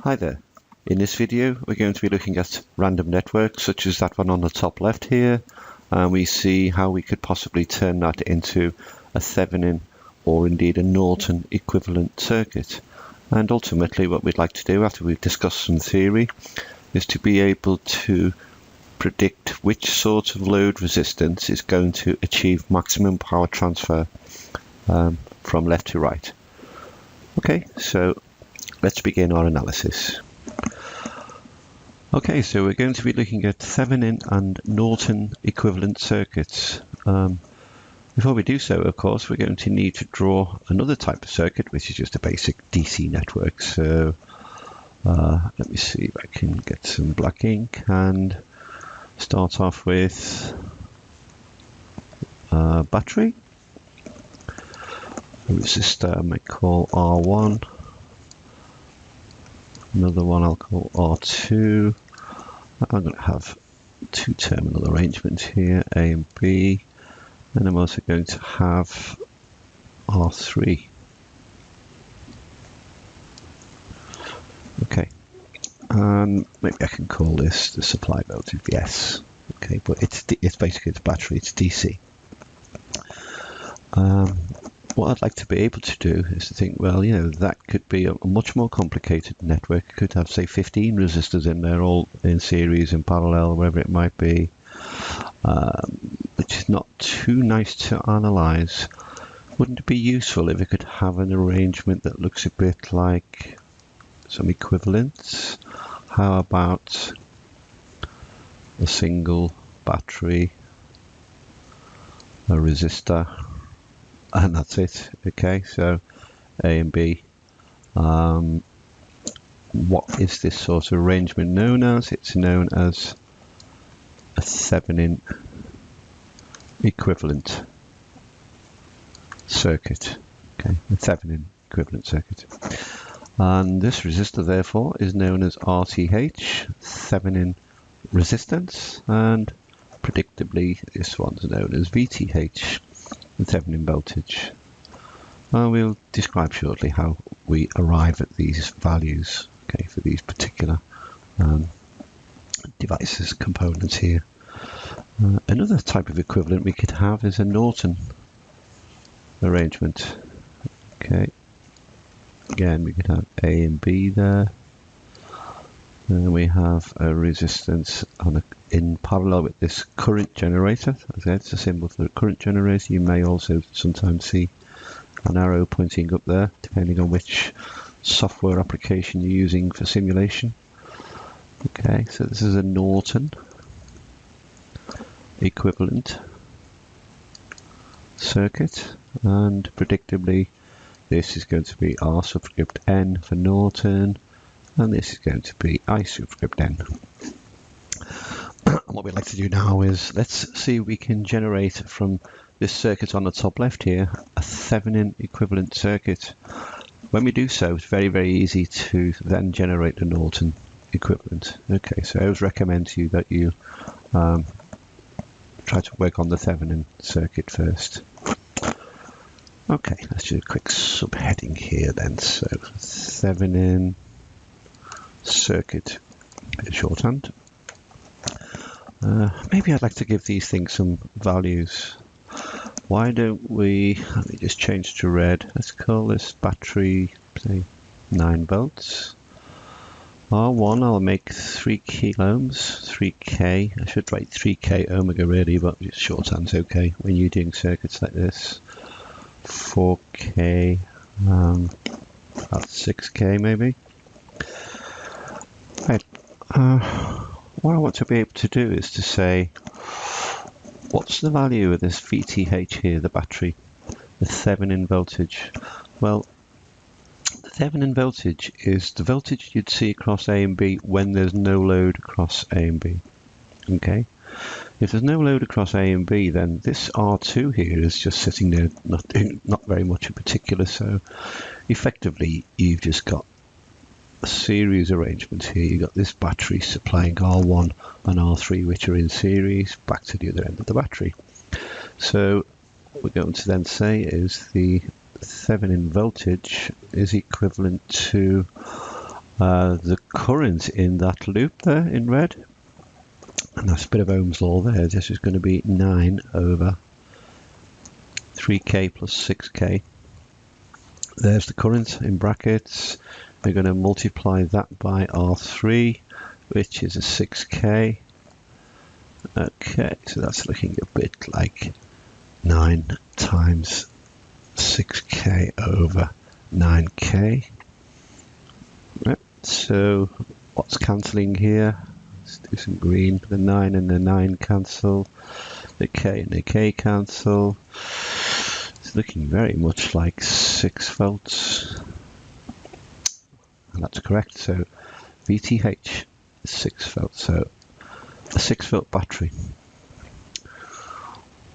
Hi there. In this video we're going to be looking at random networks such as that one on the top left here, and we see how we could possibly turn that into a Thevenin or indeed a Norton equivalent circuit. And ultimately what we'd like to do after we've discussed some theory is to be able to predict which sort of load resistance is going to achieve maximum power transfer from left to right. Okay, so let's begin our analysis. Okay, so we're going to be looking at Thevenin and Norton equivalent circuits. Before we do so, of course, we're going to need to draw another type of circuit, which is just a basic DC network. So let me see if I can get some black ink and start off with a battery. A resistor I might call R1. Another one I'll call R2. I'm going to have two terminal arrangements here, A and B, and I'm also going to have R3. Okay, and maybe I can call this the supply voltage S. Okay, but it's basically the battery, it's DC. What I'd like to be able to do is to think, well, you know, that could be a much more complicated network. It could have, say, 15 resistors in there, all in series, in parallel, wherever it might be, which is not too nice to analyze. Wouldn't it be useful if it could have an arrangement that looks a bit like some equivalents? How about a single battery, a resistor, and that's it? Okay, so A and B. What is this sort of arrangement known as? It's known as a Thevenin equivalent circuit. Okay, a Thevenin equivalent circuit. And this resistor, therefore, is known as RTH, Thevenin resistance, and predictably this one's known as VTH, the Thevenin voltage. We'll describe shortly how we arrive at these values, okay, for these particular devices, components here. Another type of equivalent we could have is a Norton arrangement. Okay, again we could have A and B there. And we have a resistance in parallel with this current generator. Okay, it's a symbol for the current generator. You may also sometimes see an arrow pointing up there, depending on which software application you're using for simulation. Okay, so this is a Norton equivalent circuit, and predictably this is going to be R subscript N for Norton, and this is going to be I subscript N. What we'd like to do now is let's see if we can generate from this circuit on the top left here a Thevenin equivalent circuit. When we do so, it's very, very easy to then generate the Norton equivalent. Okay, so I always recommend to you that you try to work on the Thevenin circuit first. Okay, let's do a quick subheading here then. So Thevenin circuit, shorthand. Maybe I'd like to give these things some values. Why don't we, let me just change to red. Let's call this battery, say, 9 volts. R1, I'll make 3 kiloohms, 3K. I should write 3K omega really, but shorthand's okay when you're doing circuits like this. 4K, about 6K maybe. Right. What I want to be able to do is to say, what's the value of this VTH here, the battery, the Thevenin voltage? Well, the Thevenin voltage is the voltage you'd see across A and B when there's no load across A and B. Okay? If there's no load across A and B, then this R2 here is just sitting there, not doing not very much in particular. So effectively, you've just got a series arrangement here. You've got this battery supplying R1 and R3, which are in series, back to the other end of the battery. So what we're going to then say is the Thevenin voltage is equivalent to The current in that loop there in red, and that's a bit of Ohm's law there. This is going to be 9 over 3k plus 6k. There's the current in brackets. We're going to multiply that by R3, which is a 6k. Okay, so that's looking a bit like 9 times 6k over 9k. Right, so what's cancelling here? Let's do some green. The 9 and the 9 cancel. The k and the k cancel. It's looking very much like 6 volts. And that's correct. So VTH is 6 volts. So a 6 volt battery.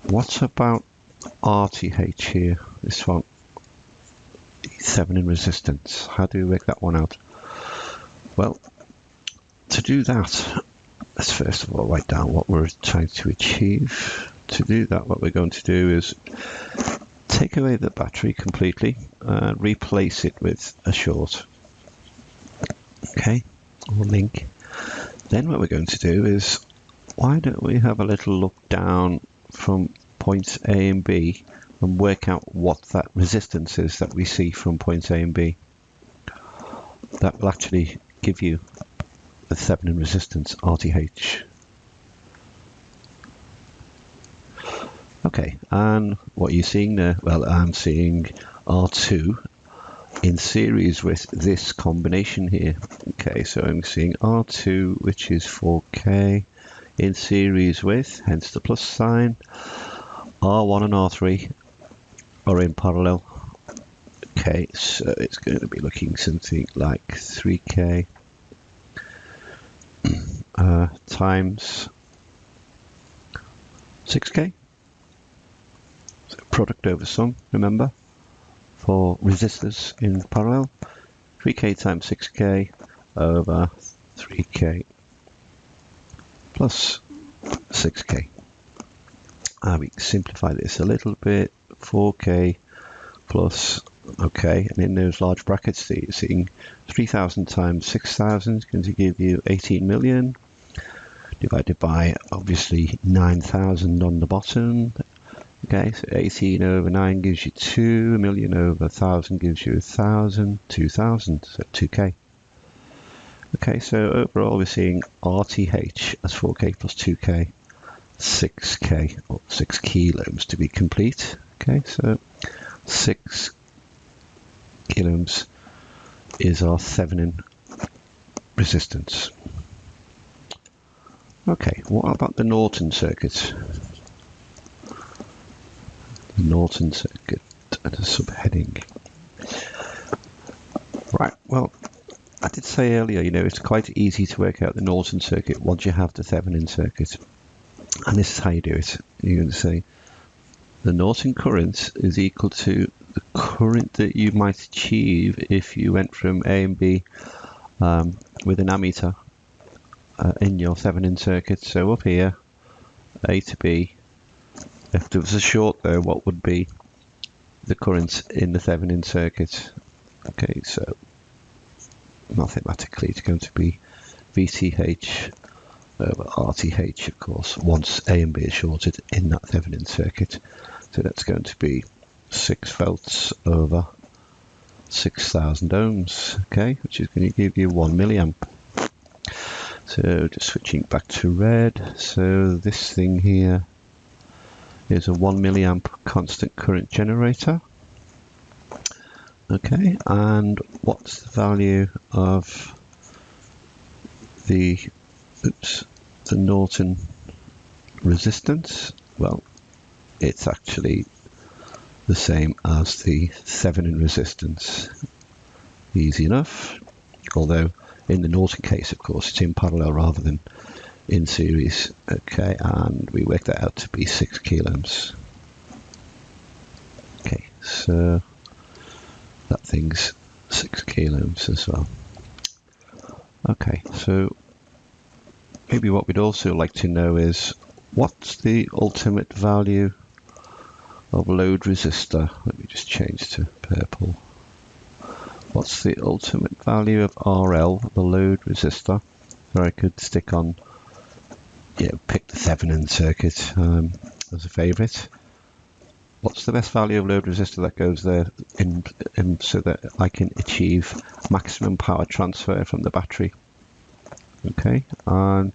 What about RTH here? This one, Thevenin resistance. How do we work that one out? Well, to do that, let's first of all write down what we're trying to achieve. To do that, what we're going to do is take away the battery completely and replace it with a short. Okay, or link. Then what we're going to do is, why don't we have a little look down from points A and B and work out what that resistance is that we see from points A and B. That will actually give you the Thevenin resistance, RTH. Okay, and what are you seeing there? Well, I'm seeing R2 in series with this combination here. Okay, so I'm seeing R2, which is 4K, in series with, hence the plus sign, R1 and R3 are in parallel. Okay, so it's going to be looking something like 3K times 6K. So product over sum, remember, for resistors in parallel. 3K times 6K over 3K plus 6K. We simplify this a little bit. 4K plus, okay, and in those large brackets you're seeing 3,000 times 6,000 is going to give you 18 million, divided by obviously 9,000 on the bottom. Okay, so 18 over 9 gives you 2, a million over 1,000 gives you 1,000, 2,000, so 2K. Okay, so overall we're seeing RTH as 4K plus 2K, 6K, or 6 kiloohms to be complete. Okay, so 6 kiloohms is our Thevenin resistance. Okay, what about the Norton circuit? The Norton circuit and a subheading. Right, well, I did say earlier, you know, it's quite easy to work out the Norton circuit once you have the Thevenin circuit. And this is how you do it. You're going to say the Norton current is equal to the current that you might achieve if you went from A and B with an ammeter in your Thevenin circuit. So up here, A to B, if there was a short there, what would be the current in the Thevenin circuit? Okay, so mathematically it's going to be VTH over RTH, of course, once A and B is shorted in that Thevenin circuit. So that's going to be 6 volts over 6,000 ohms, okay, which is going to give you 1 milliamp. So just switching back to red, so this thing here is a 1 milliamp constant current generator. Okay, and what's the value of the Norton resistance? Well, it's actually the same as the Thevenin resistance. Easy enough, although in the Norton case, of course, it's in parallel rather than in series. Okay, and we work that out to be 6 kiloohms. Okay, so that thing's 6 kiloohms as well. Okay, so maybe what we'd also like to know is what's the ultimate value of load resistor? Let me just change to purple. what's the ultimate value of RL, the load resistor? Or I could stick on, pick the Thevenin circuit as a favourite. What's the best value of load resistor that goes there so that I can achieve maximum power transfer from the battery? Okay, and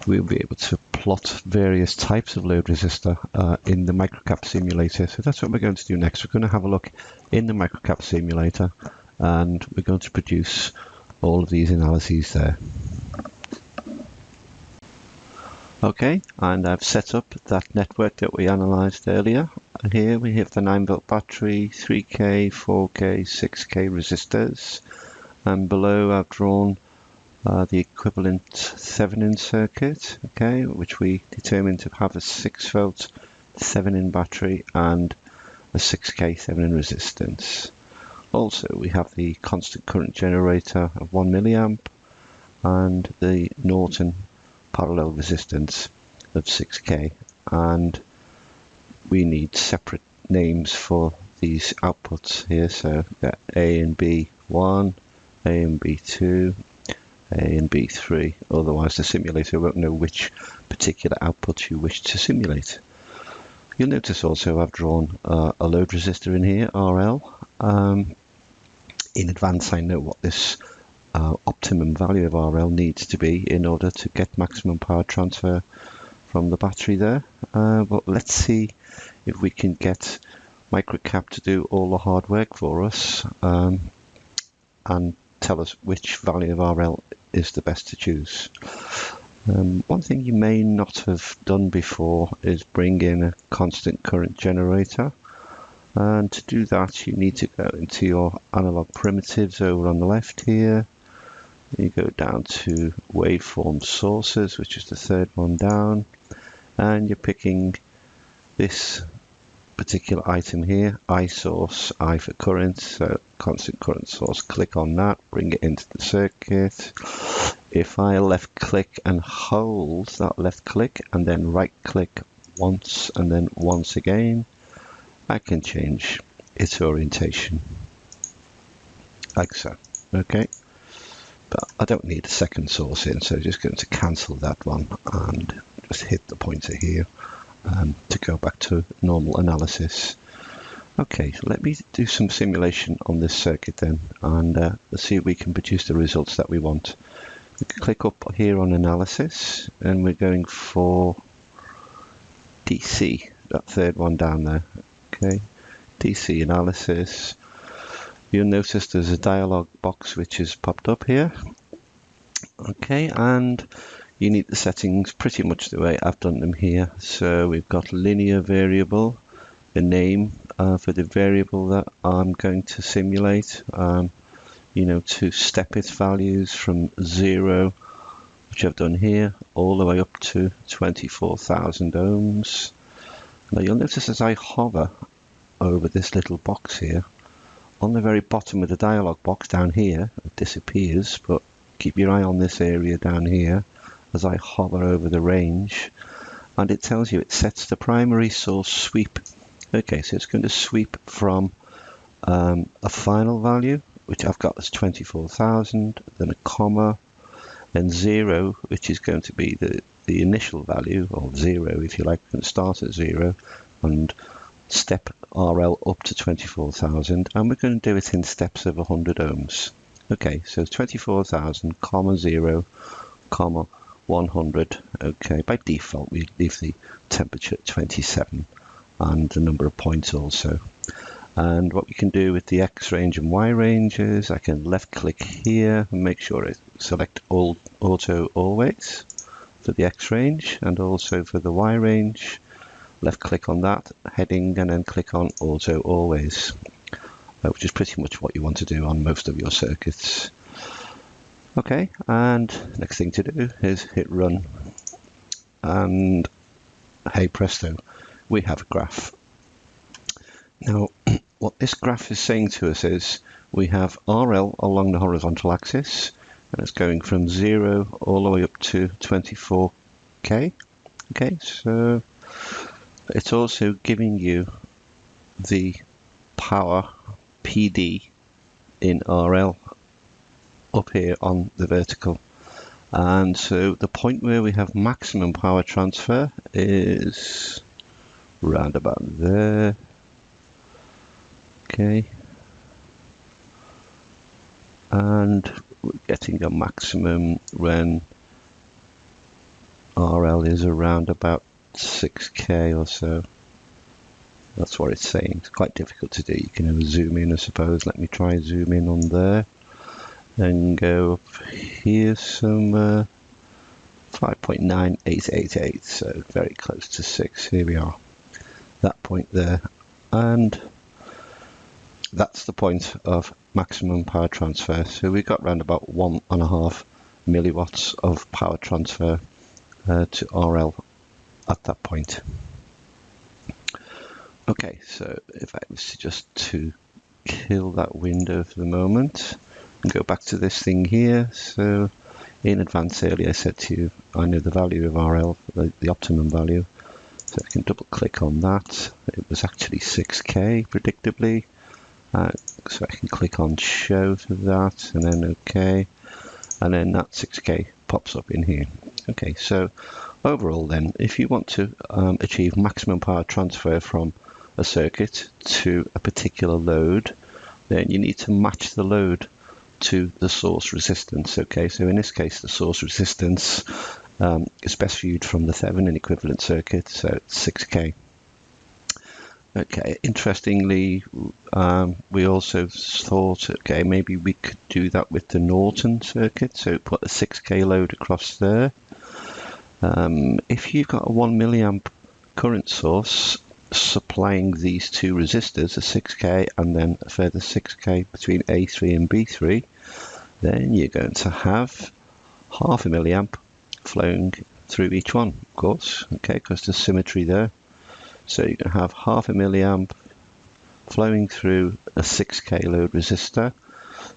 we'll be able to plot various types of load resistor in the microcap simulator. So that's what we're going to do next. We're going to have a look in the microcap simulator, and we're going to produce all of these analyses there. Okay, and I've set up that network that we analysed earlier. Here we have the 9-volt battery, 3K, 4K, 6K resistors, and below I've drawn the equivalent Thevenin circuit, okay, which we determined to have a 6-volt Thevenin battery and a 6K Thevenin resistance. Also, we have the constant current generator of 1 milliamp and the Norton parallel resistance of 6K, and we need separate names for these outputs here. So we've got A and B1, A and B2, A and B3, otherwise the simulator won't know which particular output you wish to simulate. You'll notice also I've drawn a load resistor in here, RL. In advance I know what this optimum value of RL needs to be in order to get maximum power transfer from the battery there. But let's see if we can get microcap to do all the hard work for us and tell us which value of RL is the best to choose. One thing you may not have done before is bring in a constant current generator, and to do that you need to go into your analog primitives over on the left here. You go down to waveform sources, which is the third one down, and you're picking this particular item here, I source, I for current, so constant current source. Click on that, bring it into the circuit. If I left click and hold that left click and then right click once and then once again, I can change its orientation like so. Okay, but I don't need a second source in, so just going to cancel that one and just hit the pointer here to go back to normal analysis. Okay, so let me do some simulation on this circuit then, and let's see if we can produce the results that we want. We can click up here on analysis, and we're going for DC, that third one down there. Okay, DC analysis. You'll notice there's a dialog box which has popped up here. Okay, and you need the settings pretty much the way I've done them here. So we've got linear variable, the name for the variable that I'm going to simulate, to step its values from 0, which I've done here, all the way up to 24,000 ohms. Now you'll notice as I hover over this little box here, on the very bottom of the dialog box down here, it disappears, but keep your eye on this area down here as I hover over the range, and it tells you it sets the primary source sweep. Okay, so it's going to sweep from a final value, which I've got as 24,000, then a comma, then 0, which is going to be the initial value, or 0 if you like, going to start at 0, and step RL up to 24,000, and we're going to do it in steps of 100 ohms. Okay, so 24,000, comma 0, comma 100. Okay, by default we leave the temperature at 27 and the number of points also. And what we can do with the X range and Y ranges, I can left click here and make sure I select auto always for the X range, and also for the Y range, left click on that heading and then click on auto always, which is pretty much what you want to do on most of your circuits. Okay, and next thing to do is hit run, and hey presto, we have a graph. Now what this graph is saying to us is we have RL along the horizontal axis, and it's going from 0 all the way up to 24K. Okay, so it's also giving you the power PD in RL up here on the vertical. And so the point where we have maximum power transfer is round about there. Okay. And we're getting a maximum when RL is around about 6K or so. That's what it's saying. It's quite difficult to do. You can have a zoom in, I suppose. Let me try zoom in on there. Then go up here some 5.9888, so very close to 6. Here we are, that point there. And that's the point of maximum power transfer. So we got around about 1.5 milliwatts of power transfer to RL at that point. Okay, so if I was just to kill that window for the moment and go back to this thing here. So in advance earlier I said to you I know the value of RL, the optimum value. So I can double click on that. It was actually 6K predictably. So I can click on show for that and then OK. And then that 6K pops up in here. Okay, so overall then, if you want to achieve maximum power transfer from a circuit to a particular load, then you need to match the load to the source resistance. Okay, so in this case the source resistance is best viewed from the Thevenin equivalent circuit, so it's 6K. Okay, interestingly, we also thought, okay, maybe we could do that with the Norton circuit, so put a 6K load across there. If you've got a 1 milliamp current source supplying these two resistors, a 6K and then a further 6K between A3 and B3, then you're going to have half a milliamp flowing through each one, of course, okay, because there's symmetry there. So you're going to have half a milliamp flowing through a 6K load resistor.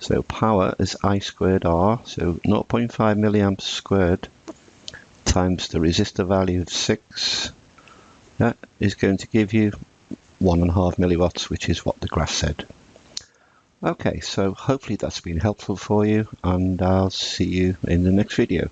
So power is I squared R, so 0.5 milliamps squared times the resistor value of 6. That is going to give you 1.5 milliwatts, which is what the graph said. Okay, so hopefully that's been helpful for you, and I'll see you in the next video.